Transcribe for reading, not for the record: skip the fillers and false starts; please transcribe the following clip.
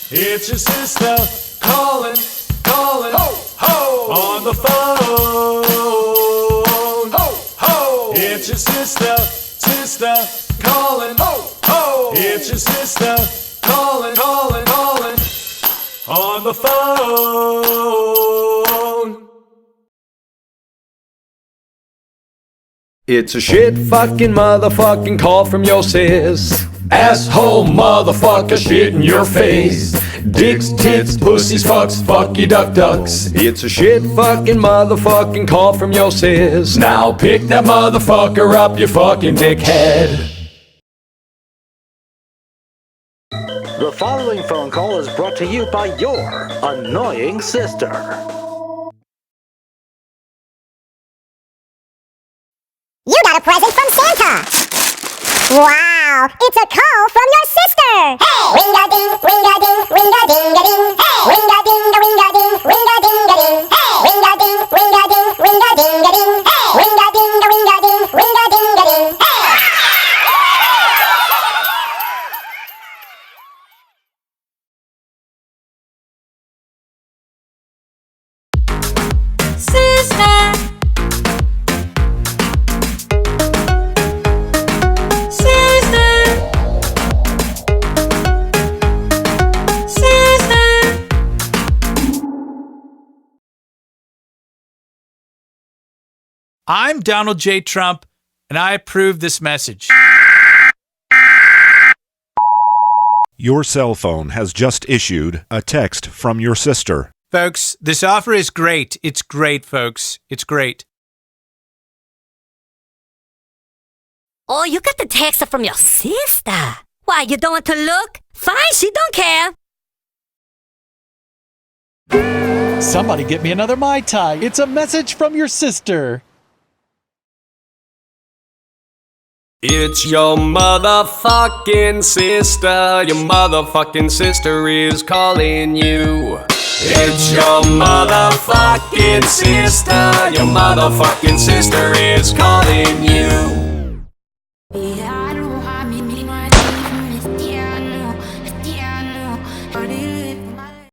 It's your sister calling, calling, ho, ho, on the phone, ho, ho. It's your sister, sister calling, ho, ho. It's your sister calling, calling, calling, on the phone. It's a shit fucking motherfucking call from your sis. Asshole motherfucker shit in your face. Dicks, tits, pussies, fucks, fucky duck ducks. It's a shit fucking motherfucking call from your sis. Now pick that motherfucker up, you fucking dickhead. The following phone call is brought to you by your annoying sister. You got a present from Santa! Wow! It's a call from your sister! Hey! Ring-a-ding, ring-a-ding, ring-a-ding-a-ding! Hey! Ring-a-ding-a-ring-a-ding, ring-a-ding-a-ding! Hey! Ring-a-ding, ring-a-ding, ring-a-ding-a-ding! Hey! Ring-a-ding-a-ring-a-ding, ring-a-ding-a-ding! Hey! I'm Donald J. Trump, and I approve this message. Your cell phone has just issued a text from your sister. Folks, this offer is great. It's great, folks. It's great. Oh, you got the text from your sister. Why, you don't want to look? Fine, she don't care. Somebody get me another Mai Tai. It's a message from your sister. It's your motherfucking sister. Your motherfucking sister is calling you. It's your motherfucking sister. Your motherfucking sister is calling you. Yeah.